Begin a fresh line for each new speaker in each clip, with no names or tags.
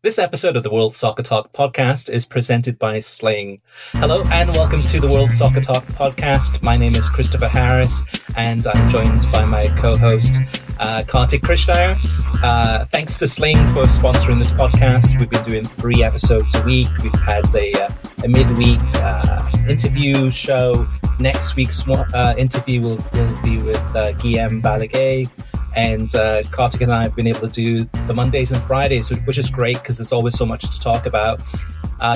This episode of the World Soccer Talk podcast is presented by Sling. Hello and welcome to the World Soccer Talk podcast. My name is Christopher Harris and I'm joined by my co-host, Kartik Krishnaiyer. Thanks to Sling for sponsoring this podcast. We've been doing 3 episodes a week. We've had a midweek interview show. Next week's interview will be with Guillaume Balaguer. And Kartik and I have been able to do the Mondays and Fridays, which is great because there's always so much to talk about.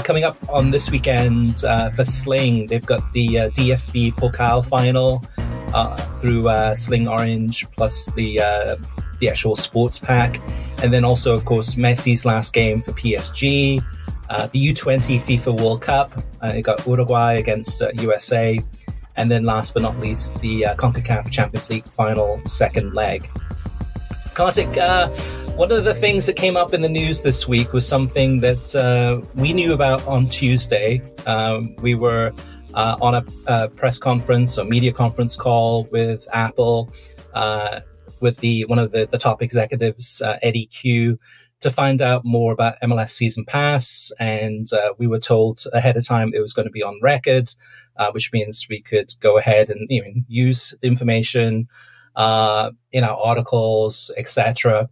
Coming up on this weekend for Sling, they've got the DFB Pokal final through Sling Orange, plus the actual sports pack. And then also, of course, Messi's last game for PSG, the U20 FIFA World Cup. It got Uruguay against USA. And then last but not least, the CONCACAF Champions League final second leg. Kartik, one of the things that came up in the news this week was something that we knew about on Tuesday. We were on a press conference or media conference call with Apple, with one of the top executives, Eddie Q, to find out more about MLS Season Pass. And we were told ahead of time it was going to be on record, which means we could go ahead and use the information in our articles, etc.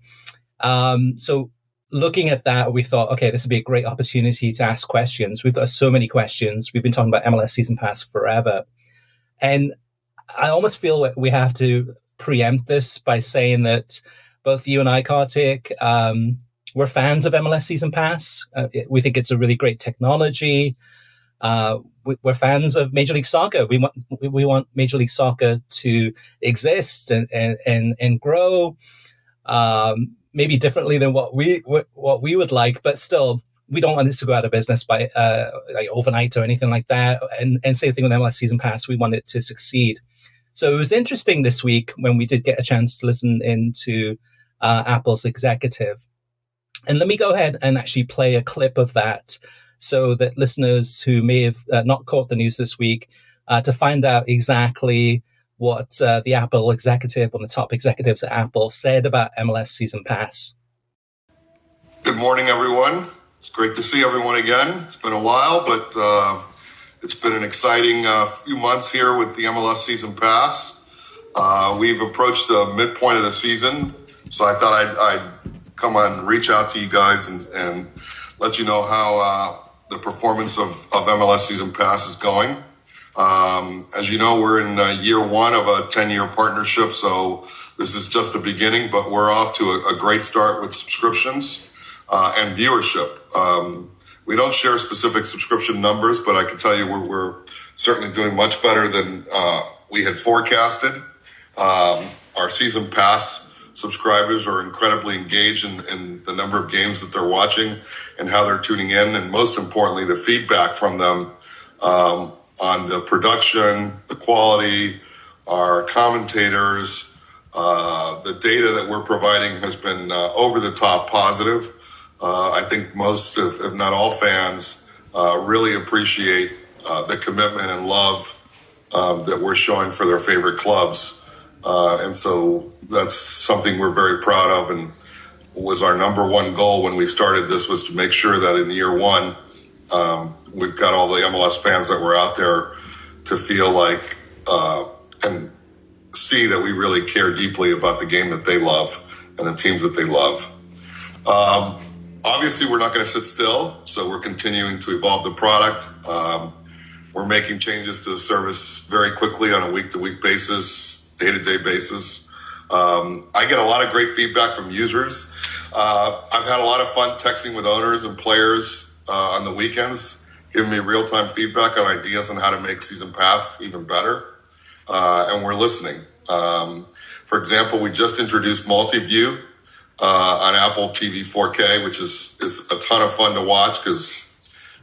So looking at that, we thought, okay, this would be a great opportunity to ask questions. We've got so many questions. We've been talking about MLS Season Pass forever. And I almost feel we have to preempt this by saying that both you and I, Kartik, we're fans of MLS Season Pass. We think it's a really great technology. We're fans of Major League Soccer. We want Major League Soccer to exist and grow, maybe differently than what we would like, but still, we don't want this to go out of business by like overnight or anything like that. And same thing with MLS Season Pass. We want it to succeed. So it was interesting this week when we did get a chance to listen into Apple's executive. And let me go ahead and actually play a clip of that, so that listeners who may have not caught the news this week, to find out exactly what the Apple executive, one of the top executives at Apple, said about MLS Season Pass.
Good morning, everyone. It's great to see everyone again. It's been a while, but it's been an exciting few months here with the MLS Season Pass. We've approached the midpoint of the season, so I thought I'd come on and reach out to you guys and let you know how the performance of MLS Season Pass is going. As you know, we're in year 1 of a 10-year partnership, so this is just the beginning, but we're off to a great start with subscriptions and viewership. We don't share specific subscription numbers, but I can tell you we're certainly doing much better than we had forecasted. Our Season Pass subscribers are incredibly engaged in the number of games that they're watching and how they're tuning in, and most importantly, the feedback from them on the production, the quality, our commentators, the data that we're providing has been over the top positive. I think most, if not all fans, really appreciate the commitment and love that we're showing for their favorite clubs. And so that's something we're very proud of, and was our number one goal when we started this, was to make sure that in year 1, we've got all the MLS fans that were out there to feel like and see that we really care deeply about the game that they love and the teams that they love. Obviously, we're not going to sit still, so we're continuing to evolve the product. We're making changes to the service very quickly on a week-to-week basis, day-to-day basis. I get a lot of great feedback from users. I've had a lot of fun texting with owners and players on the weekends, giving me real-time feedback on ideas on how to make Season Pass even better. And we're listening. For example, we just introduced multi-view on Apple TV 4K, which is a ton of fun to watch because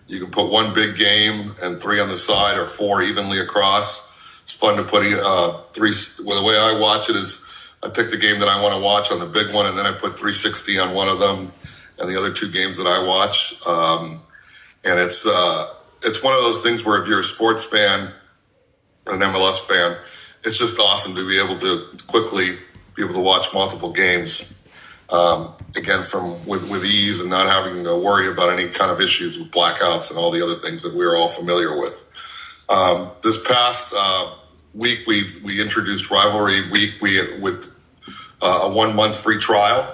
you can put one big game and 3 on the side or 4 evenly across. It's fun to put 3. Well, the way I watch it is I pick the game that I want to watch on the big one, and then I put 360 on one of them and the other 2 games that I watch. And it's one of those things where if you're a sports fan or an MLS fan, it's just awesome to be able to quickly be able to watch multiple games. again, with ease and not having to worry about any kind of issues with blackouts and all the other things that we're all familiar with. This past week, we introduced Rivalry Week with a 1 month free trial.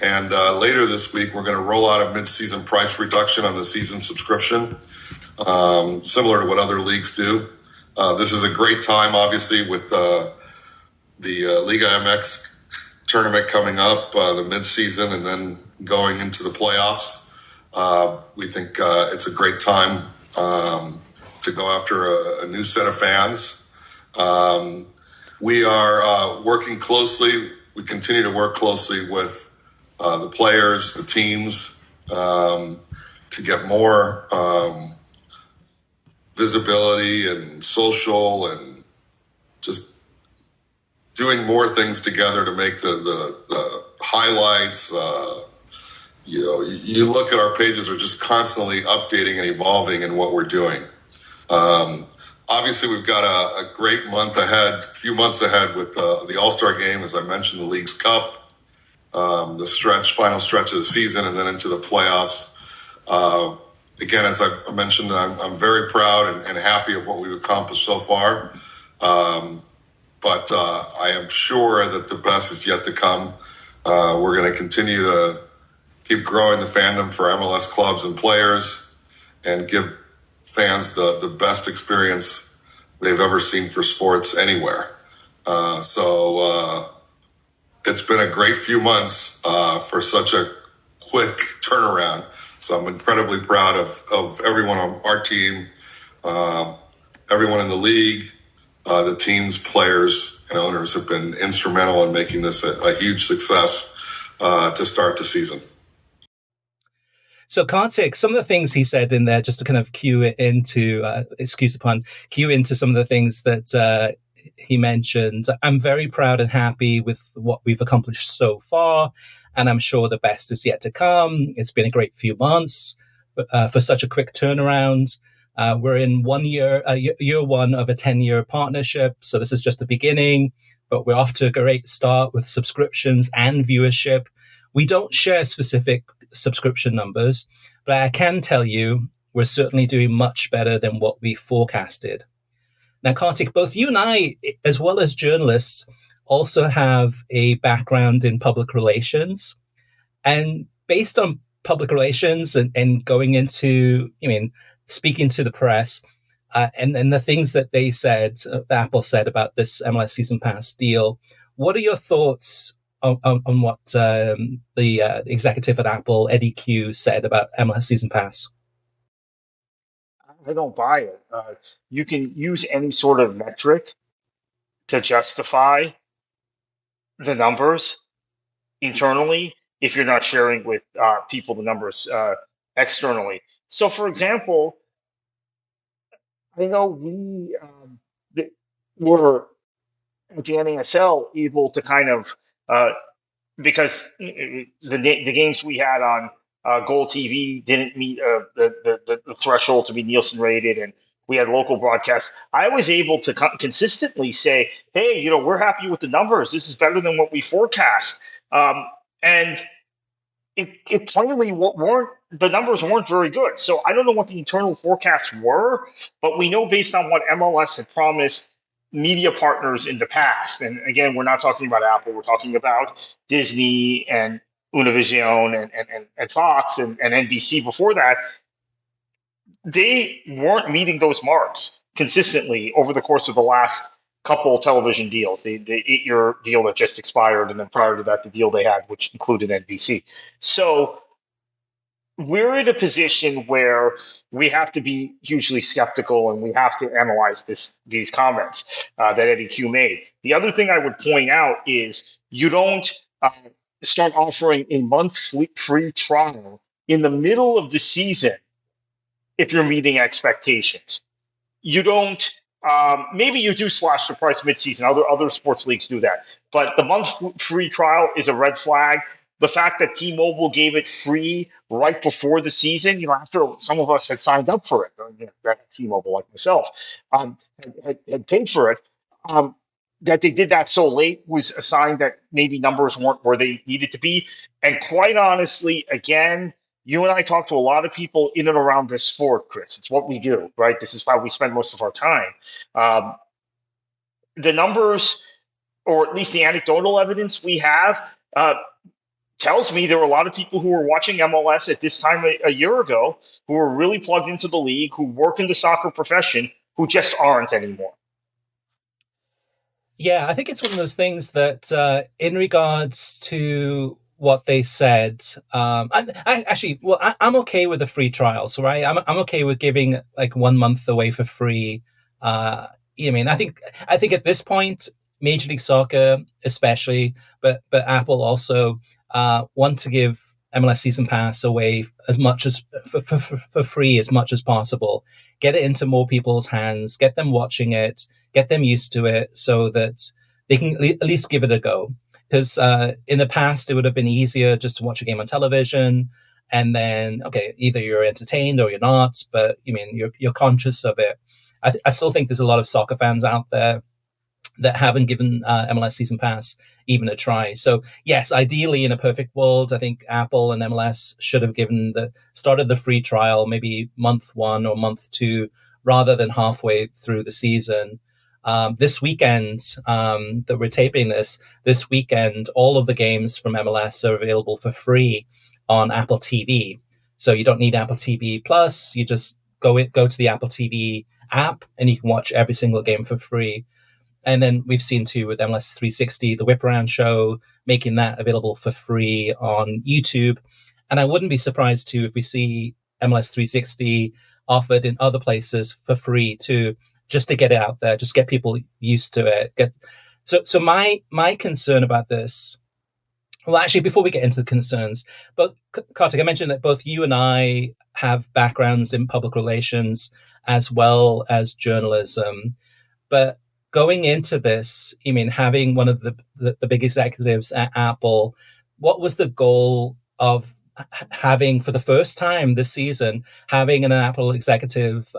And later this week, we're going to roll out a mid-season price reduction on the season subscription, similar to what other leagues do. This is a great time, obviously, with the Ligue MX tournament coming up, the mid-season, and then going into the playoffs. We think it's a great time to go after a new set of fans. We are working closely. We continue to work closely with the players, the teams, to get more visibility and social and just doing more things together to make the highlights. You look at our pages are just constantly updating and evolving in what we're doing. Obviously, we've got a great few months ahead with the All-Star game, as I mentioned, the League's Cup, the final stretch of the season, and then into the playoffs. Again, as I mentioned, I'm very proud and happy of what we've accomplished so far. But I am sure that the best is yet to come. We're going to continue to keep growing the fandom for MLS clubs and players and give fans the best experience they've ever seen for sports anywhere. So it's been a great few months for such a quick turnaround. So I'm incredibly proud of everyone on our team, everyone in the league. The teams, players, and owners have been instrumental in making this a huge success to start the season.
So Kartik, some of the things he said in there, just to kind of cue it into, excuse the pun, cue into some of the things that he mentioned. I'm very proud and happy with what we've accomplished so far, and I'm sure the best is yet to come. It's been a great few months for such a quick turnaround. We're in year one of a 10-year partnership, so this is just the beginning, but we're off to a great start with subscriptions and viewership. We don't share specific subscription numbers, but I can tell you we're certainly doing much better than what we forecasted. Now, Kartik, both you and I, as well as journalists, also have a background in public relations. And based on public relations and going into, speaking to the press, and the things that they said, that Apple said about this MLS Season Pass deal, what are your thoughts on what the executive at Apple, Eddie Q, said about MLS Season Pass?
I don't buy it. You can use any sort of metric to justify the numbers internally if you're not sharing with people the numbers externally. So, for example, I know we were at the NASL able to kind of because the games we had on Gold TV didn't meet the threshold to be Nielsen rated, and we had local broadcasts. I was able to consistently say, "Hey, we're happy with the numbers. This is better than what we forecast." And it plainly the numbers weren't very good. So I don't know what the internal forecasts were, but we know based on what MLS had promised media partners in the past. And again, we're not talking about Apple. We're talking about Disney and Univision and Fox and NBC before that. They weren't meeting those marks consistently over the course of the last couple television deals. The 8-year deal that just expired, and then prior to that, the deal they had, which included NBC. So we're in a position where we have to be hugely skeptical, and we have to analyze these comments that Eddie Q made. The other thing I would point out is you don't start offering a month free trial in the middle of the season if you're meeting expectations. You don't. Maybe you do slash the price midseason. Other sports leagues do that, but the month free trial is a red flag. The fact that T-Mobile gave it free right before the season, after some of us had signed up for it, T-Mobile like myself, had paid for it. that they did that so late was a sign that maybe numbers weren't where they needed to be. And quite honestly, again, you and I talk to a lot of people in and around this sport, Chris. It's what we do, right? This is how we spend most of our time. Um, the numbers, or at least the anecdotal evidence we have, tells me there were a lot of people who were watching MLS at this time a year ago who were really plugged into the league, who work in the soccer profession, who just aren't anymore.
Yeah, I think it's one of those things that, in regards to what they said, I'm okay with the free trials, right? I'm okay with giving like 1 month away for free. I think at this point, Major League Soccer, especially, but Apple also want to give MLS Season Pass away as much as for free as much as possible. Get it into more people's hands, get them watching it, get them used to it, so that they can at least give it a go. Because in the past, it would have been easier just to watch a game on television, and then either you're entertained or you're not, but you're conscious of it. I still think there's a lot of soccer fans out there that haven't given MLS Season Pass even a try. So yes, ideally in a perfect world, I think Apple and MLS should have started the free trial maybe month 1 or month 2 rather than halfway through the season. This weekend that we're taping this weekend, all of the games from MLS are available for free on Apple TV. So you don't need Apple TV Plus. You just go to the Apple TV app and you can watch every single game for free. And then we've seen too with MLS 360, the Whip Around show, making that available for free on YouTube. And I wouldn't be surprised too if we see MLS 360 offered in other places for free too, just to get it out there, just get people used to it. So my concern about this, well, actually, before we get into the concerns, but Kartik, I mentioned that both you and I have backgrounds in public relations as well as journalism, but going into this, having one of the big executives at Apple, what was the goal of having, for the first time this season, having an Apple executive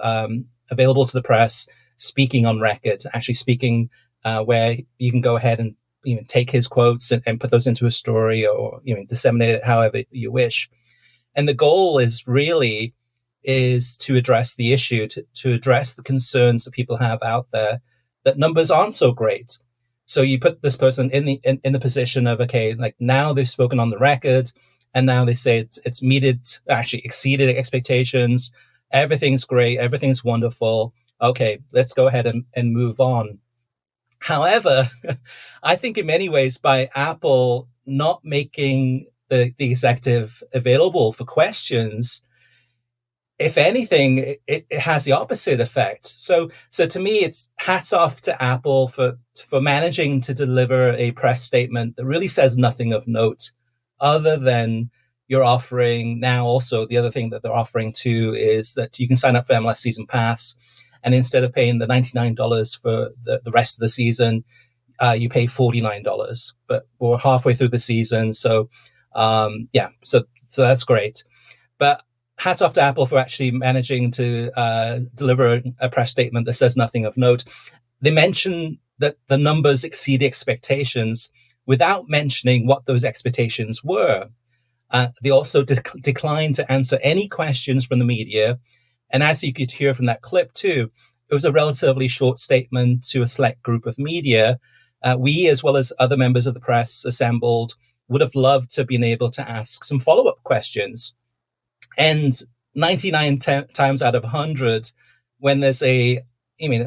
available to the press, speaking on record, actually speaking where you can go ahead and take his quotes and put those into a story, or disseminate it however you wish. And the goal is to address the issue, to address the concerns that people have out there, that numbers aren't so great. So you put this person in the position of, now they've spoken on the record, and now they say it's exceeded expectations. Everything's great. Everything's wonderful. Okay, let's go ahead and move on. However, I think in many ways, by Apple not making the executive available for questions, if anything, it has the opposite effect. So to me, it's hats off to Apple for managing to deliver a press statement that really says nothing of note, other than you're offering now. Also, the other thing that they're offering too is that you can sign up for MLS Season Pass, and instead of paying the $99 for the rest of the season, you pay $49. But we're halfway through the season, so so that's great. But hats off to Apple for actually managing to deliver a press statement that says nothing of note. They mention that the numbers exceed expectations without mentioning what those expectations were. They also declined to answer any questions from the media. And as you could hear from that clip too, it was a relatively short statement to a select group of media. We, as well as other members of the press assembled, would have loved to have been able to ask some follow-up questions. And 99 times out of 100, when there's an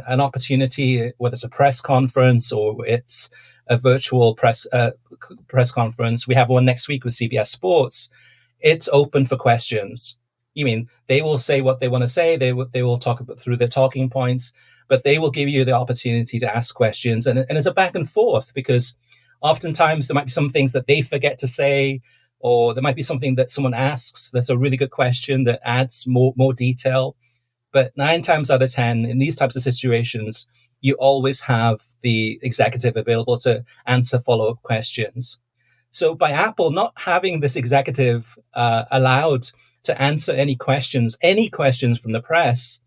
opportunity, whether it's a press conference or it's a virtual press conference, we have one next week with CBS Sports, it's open for questions. They will say what they want to say. They will talk about through their talking points, but they will give you the opportunity to ask questions. And it's a back and forth, because oftentimes there might be some things that they forget to say, or there might be something that someone asks that's a really good question that adds more detail. But 9 times out of 10, in these types of situations, you always have the executive available to answer follow-up questions. So by Apple not having this executive allowed to answer any questions from the press,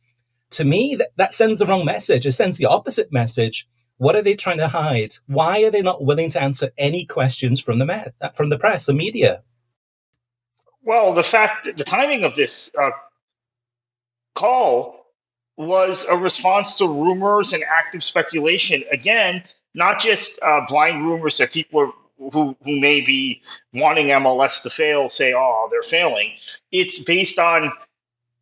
to me, that sends the wrong message. It sends the opposite message, What are they trying to hide? Why are they not willing to answer any questions from the press, the media?
Well, the timing of this call was a response to rumors and active speculation. Again, not just blind rumors that people who may be wanting MLS to fail say, "Oh, they're failing." It's based on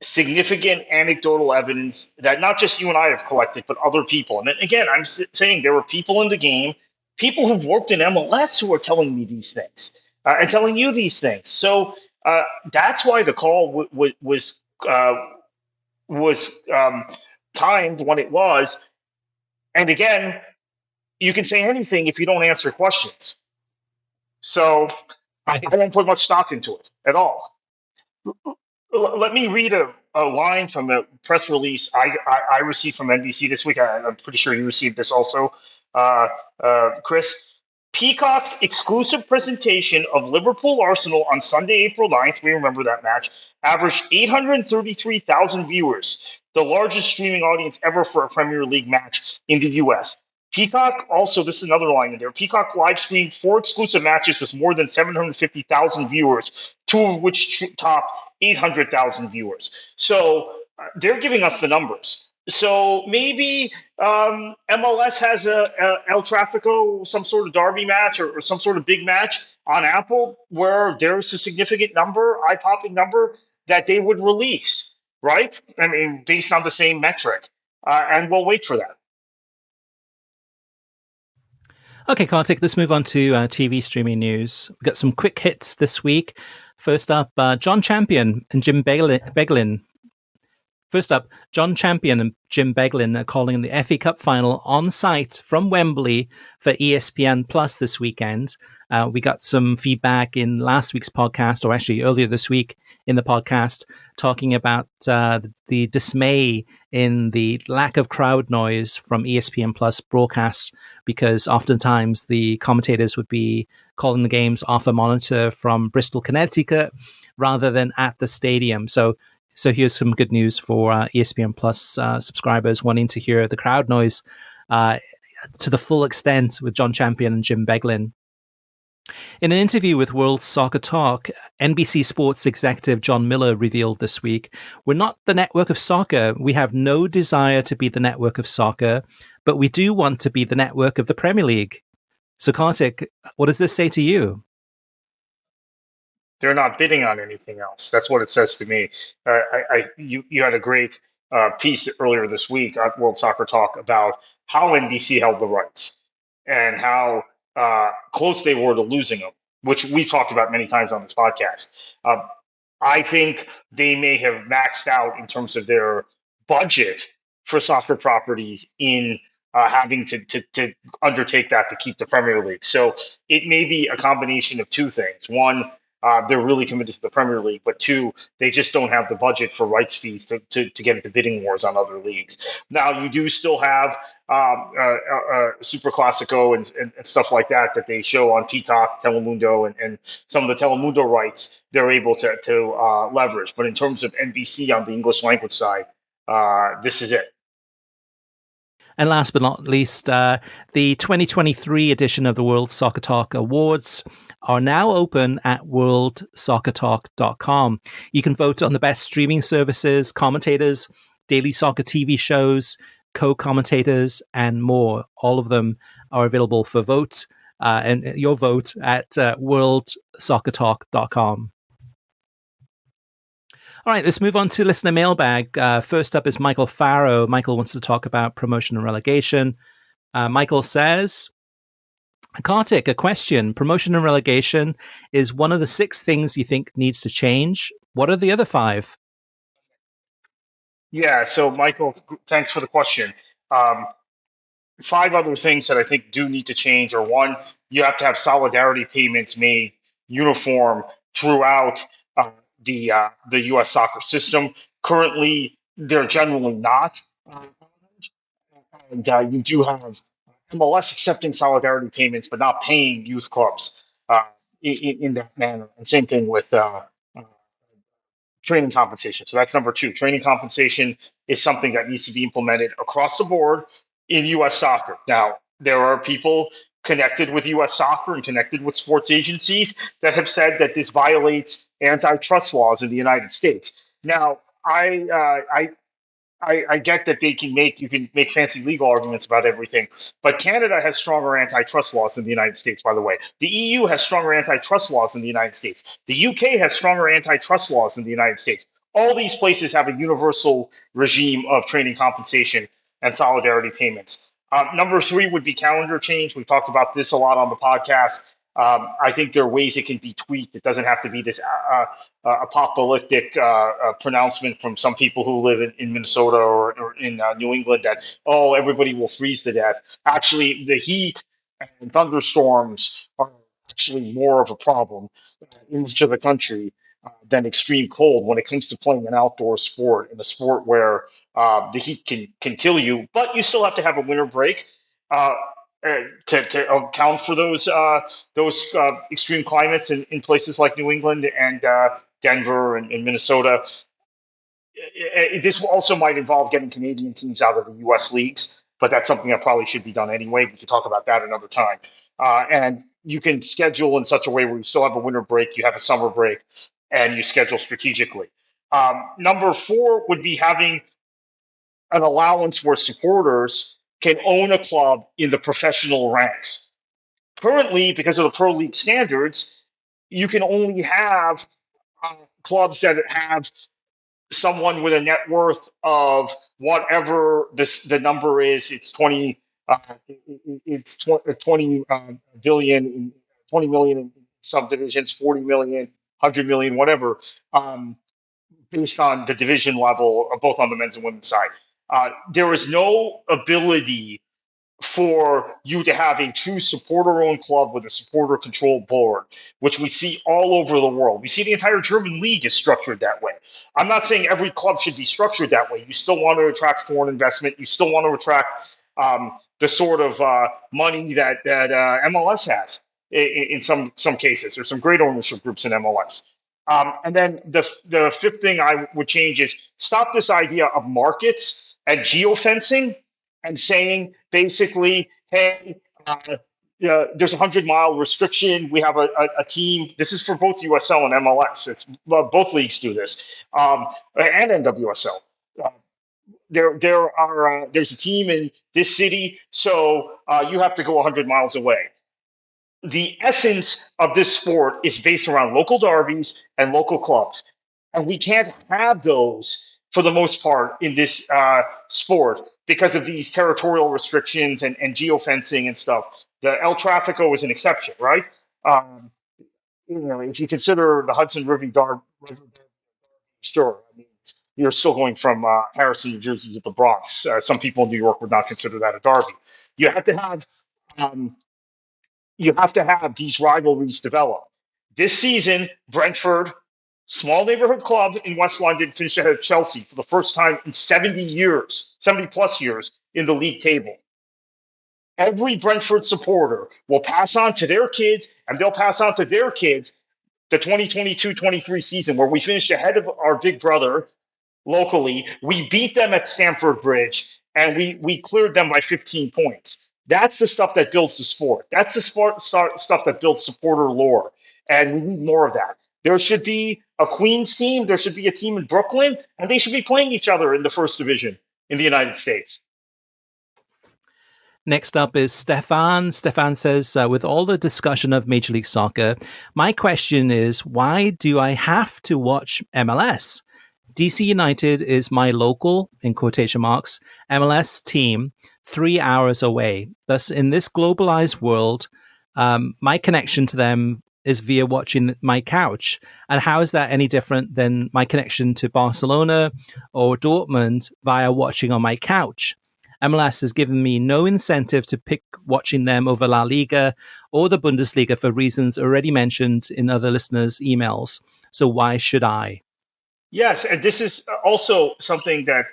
significant anecdotal evidence that not just you and I have collected, but other people. And again, I'm saying there were people in the game, people who've worked in MLS who are telling me these things and telling you these things. So that's why the call was timed when it was. And again, you can say anything if you don't answer questions. So I don't put much stock into it at all. Let me read a line from a press release I received from NBC this week. I'm pretty sure you received this also, Chris. Peacock's exclusive presentation of Liverpool Arsenal on Sunday, April 9th, we remember that match, averaged 833,000 viewers, the largest streaming audience ever for a Premier League match in the US. Peacock also, this is another line in there, Peacock live streamed 4 exclusive matches with more than 750,000 viewers, 2 of which top 800,000 viewers. So they're giving us the numbers. So maybe MLS has a El Trafico, some sort of derby match or some sort of big match on Apple where there's a significant number, eye-popping number that they would release, right? I mean, based on the same metric. And we'll wait for that.
Okay, Kartik, let's move on to TV streaming news. We've got some quick hits this week. First up, John Champion and Jim Beglin. First up, John Champion and Jim Beglin are calling the FA Cup final on site from Wembley for ESPN Plus this weekend. We got some feedback in last week's podcast, or actually earlier this week in the podcast, talking about the dismay in the lack of crowd noise from ESPN Plus broadcasts, because oftentimes the commentators would be calling the games off a monitor from Bristol, Connecticut, rather than at the stadium. So here's some good news for ESPN Plus subscribers wanting to hear the crowd noise to the full extent with John Champion and Jim Beglin. In an interview with World Soccer Talk, NBC Sports executive John Miller revealed this week, "We're not the network of soccer. We have no desire to be the network of soccer, but we do want to be the network of the Premier League." So, Kartik, what does this say to you?
They're not bidding on anything else. That's what it says to me. You had a great piece earlier this week on World Soccer Talk about how NBC held the rights and how close they were to losing them, which we've talked about many times on this podcast. I think they may have maxed out in terms of their budget for soccer properties in having to undertake that to keep the Premier League. So it may be a combination of two things. One, they're really committed to the Premier League, but 2, they just don't have the budget for rights fees to get into bidding wars on other leagues. Now, you do still have Super Classico and stuff like that they show on Peacock, Telemundo, and some of the Telemundo rights they're able to leverage. But in terms of NBC on the English language side, this is it.
And last but not least, the 2023 edition of the World Soccer Talk Awards are now open at worldsoccertalk.com. You can vote on the best streaming services, commentators, daily soccer TV shows, co-commentators, and more. All of them are available for vote, and your vote at worldsoccertalk.com. All right, let's move on to listener mailbag. First up is Michael Farrow. Michael wants to talk about promotion and relegation. Michael says, Kartik, a question. Promotion and relegation is one of the 6 things you think needs to change. What are the other 5?
Yeah, so Michael, thanks for the question. 5 other things that I think do need to change are: 1, you have to have solidarity payments made uniform throughout the U.S. soccer system. Currently, they're generally not. And you do have MLS accepting solidarity payments, but not paying youth clubs in that manner. And same thing with training compensation. So that's number 2. Training compensation is something that needs to be implemented across the board in U.S. soccer. Now, There are people connected with U.S. soccer and connected with sports agencies that have said that this violates antitrust laws in the United States. Now, I get that you can make fancy legal arguments about everything, but Canada has stronger antitrust laws than the United States, by the way. The EU has stronger antitrust laws than the United States. The UK has stronger antitrust laws than the United States. All these places have a universal regime of training compensation and solidarity payments. Number three would be calendar change. We've talked about this a lot on the podcast. I think there are ways it can be tweaked. It doesn't have to be this apocalyptic pronouncement from some people who live in Minnesota or in New England that, oh, everybody will freeze to death. Actually, the heat and thunderstorms are actually more of a problem in each of the country than extreme cold when it comes to playing an outdoor sport, in a sport where the heat can kill you, but you still have to have a winter break. Uh, to account for those extreme climates in places like New England and Denver and Minnesota. This also might involve getting Canadian teams out of the U.S. leagues, but that's something that probably should be done anyway. We can talk about that another time. And you can schedule in such a way where you still have a winter break, you have a summer break, and you schedule strategically. Number four would be having an allowance where supporters can own a club in the professional ranks. Currently, because of the pro league standards, you can only have clubs that have someone with a net worth of whatever the number is. It's 20. It's 20 billion, 20 million in subdivisions, 40 million, 100 million, whatever, based on the division level, both on the men's and women's side. There is no ability for you to have a true supporter-owned club with a supporter-controlled board, which we see all over the world. We see the entire German league is structured that way. I'm not saying every club should be structured that way. You still want to attract foreign investment. You still want to attract the sort of money that MLS has in some cases. There's some great ownership groups in MLS. And then the fifth thing I would change is stop this idea of markets and geofencing and saying basically, hey, there's a 100-mile restriction. We have a team. This is for both USL and MLS. Both leagues do this, and NWSL. There's a team in this city, so you have to go 100 miles away. The essence of this sport is based around local derbies and local clubs, and we can't have those for the most part in this sport because of these territorial restrictions and geofencing and stuff. The El Tráfico is an exception, right? If you consider the Hudson River Derby, sure. I mean, you're still going from Harrison, New Jersey to the Bronx. Some people in New York would not consider that a derby. You have to have these rivalries develop. This season, Brentford, small neighborhood club in West London, finished ahead of Chelsea for the first time in 70 plus years in the league table. Every Brentford supporter will pass on to their kids, and they'll pass on to their kids the 2022-23 season where we finished ahead of our big brother locally. We beat them at Stamford Bridge, and we cleared them by 15 points. That's the stuff that builds the sport. That's the stuff that builds supporter lore, and we need more of that. There should be a Queens team. There should be a team in Brooklyn, and they should be playing each other in the first division in the United States.
Next up is Stefan. Stefan says, with all the discussion of Major League Soccer, my question is, why do I have to watch MLS? DC United is my local, in quotation marks, MLS team 3 hours away. Thus, in this globalized world, my connection to them is via watching my couch. And how is that any different than my connection to Barcelona or Dortmund via watching on my couch? MLS has given me no incentive to pick watching them over La Liga or the Bundesliga for reasons already mentioned in other listeners' emails. So why should I?
Yes, and this is also something that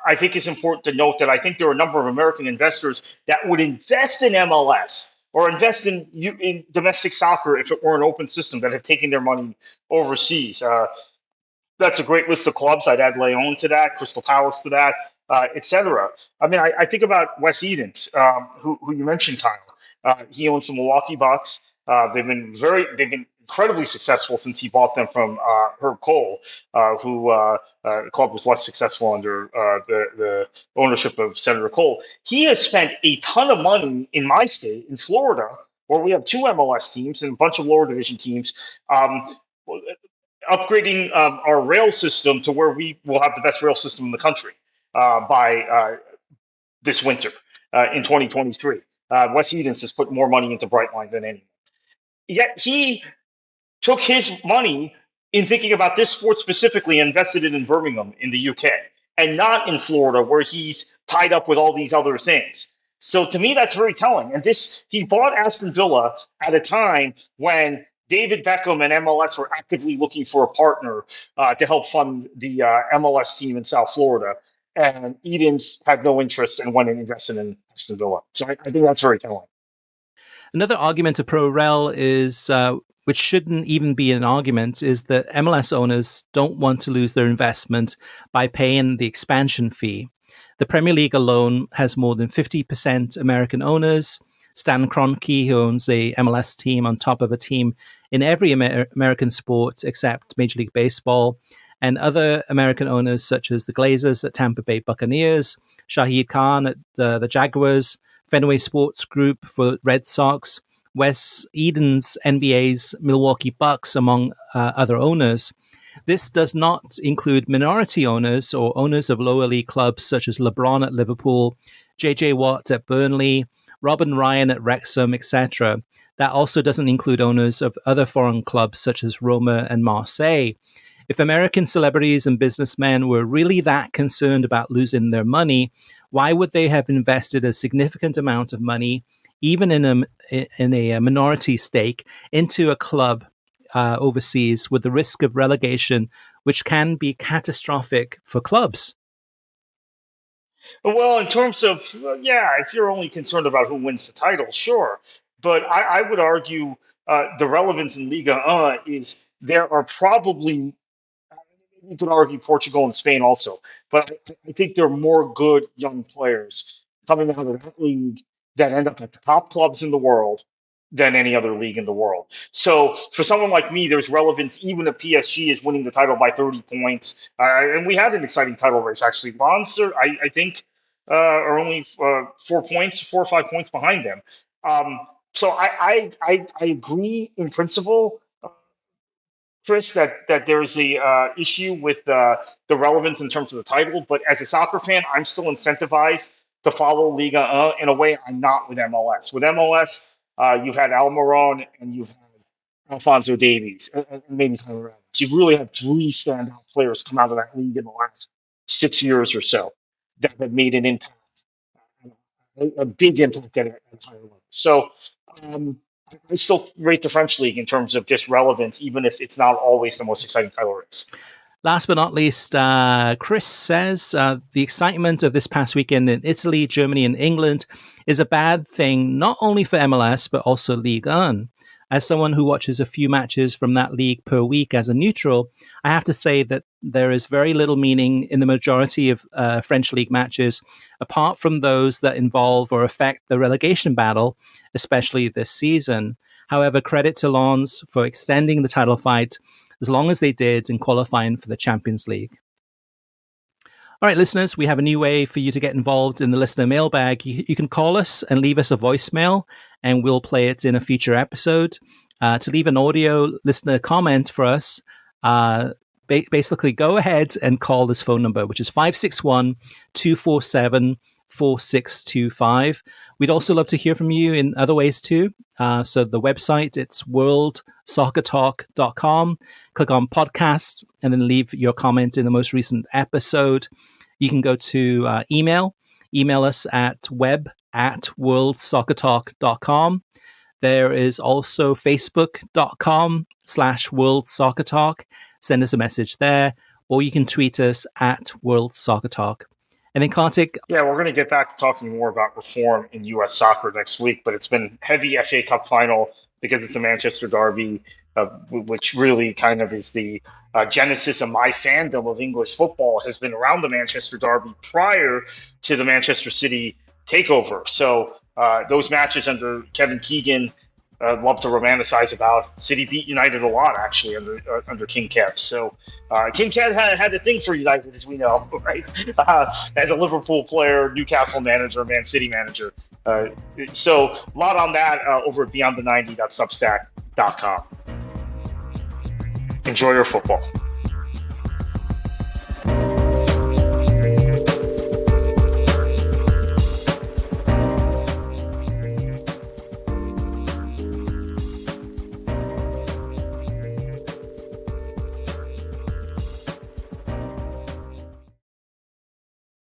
I think is important to note, that I think there are a number of American investors that would invest in MLS or invest in domestic soccer if it were an open system, that have taken their money overseas. That's a great list of clubs. I'd add Leon to that, Crystal Palace to that. etc. I mean, I think about Wes Edens, who you mentioned, Kyle. He owns the Milwaukee Bucks. They've been incredibly successful since he bought them from Herb Cole, who the club was less successful under the ownership of Senator Cole. He has spent a ton of money in my state, in Florida, where we have two MLS teams and a bunch of lower division teams, upgrading our rail system to where we will have the best rail system in the country by this winter in 2023. Wes Edens has put more money into Brightline than anyone. Yet he took his money in thinking about this sport specifically and invested it in Birmingham in the UK and not in Florida where he's tied up with all these other things. So to me, that's very telling. And he bought Aston Villa at a time when David Beckham and MLS were actively looking for a partner to help fund the MLS team in South Florida. And Edens had no interest and went and invested in Aston Villa. So I think that's very telling.
Another argument to pro-rel is, which shouldn't even be an argument, is that MLS owners don't want to lose their investment by paying the expansion fee. The Premier League alone has more than 50% American owners. Stan Kroenke, who owns a MLS team on top of a team in every American sport except Major League Baseball, and other American owners such as the Glazers at Tampa Bay Buccaneers, Shahid Khan at the Jaguars, Fenway Sports Group for Red Sox, Wes Edens, NBA's Milwaukee Bucks, among other owners. This does not include minority owners or owners of lower league clubs such as LeBron at Liverpool, JJ Watt at Burnley, Robin Ryan at Wrexham, etc. That also doesn't include owners of other foreign clubs such as Roma and Marseille. If American celebrities and businessmen were really that concerned about losing their money, why would they have invested a significant amount of money, even in a minority stake, into a club overseas with the risk of relegation, which can be catastrophic for clubs?
Well, in terms of, if you're only concerned about who wins the title, sure. But I would argue the relevance in Liga is there are probably, you could argue Portugal and Spain also, but I think there are more good young players coming out of that league that end up at the top clubs in the world than any other league in the world. So for someone like me, there's relevance even if PSG is winning the title by 30 points. And we had an exciting title race, actually. Bonds, I think, are only 4 or 5 points behind them. So I agree in principle, Chris, that there's a issue with the relevance in terms of the title. But as a soccer fan, I'm still incentivized to follow Liga in a way I'm not with MLS. With MLS, you've had Almiron and you've had Alphonso Davies and maybe Tyler Adams. You've really had three standout players come out of that league in the last 6 years or so that have made an impact, a big impact at a higher level. So I still rate the French league in terms of just relevance, even if it's not always the most exciting title race.
Last but not least, Chris says the excitement of this past weekend in Italy, Germany, and England is a bad thing, not only for MLS, but also Ligue 1. As someone who watches a few matches from that league per week as a neutral, I have to say that there is very little meaning in the majority of French league matches, apart from those that involve or affect the relegation battle, especially this season. However, credit to Lens for extending the title fight as long as they did in qualifying for the Champions League. All right, listeners, we have a new way for you to get involved in the listener mailbag. You can call us and leave us a voicemail, and we'll play it in a future episode. To leave an audio listener comment for us, basically go ahead and call this phone number, which is 561-247-4625. We'd also love to hear from you in other ways too. So the website, it's worldsoccertalk.com. Click on podcast and then leave your comment in the most recent episode. You can go to email us at web@worldsoccertalk.com. There is also facebook.com/worldsoccertalk. Send us a message there, or you can tweet us at worldsoccertalk. And then Kartik.
Yeah, we're going to get back to talking more about reform in U.S. soccer next week, but it's been heavy FA Cup final because it's a Manchester derby. which really kind of is the genesis of my fandom of English football, has been around the Manchester Derby prior to the Manchester City takeover. So those matches under Kevin Keegan, love to romanticize about. City beat United a lot, actually, under King Kev. So King Kev had a thing for United, as we know, right? As a Liverpool player, Newcastle manager, Man City manager. So a lot on that over at beyondthe90.substack.com. Enjoy your football.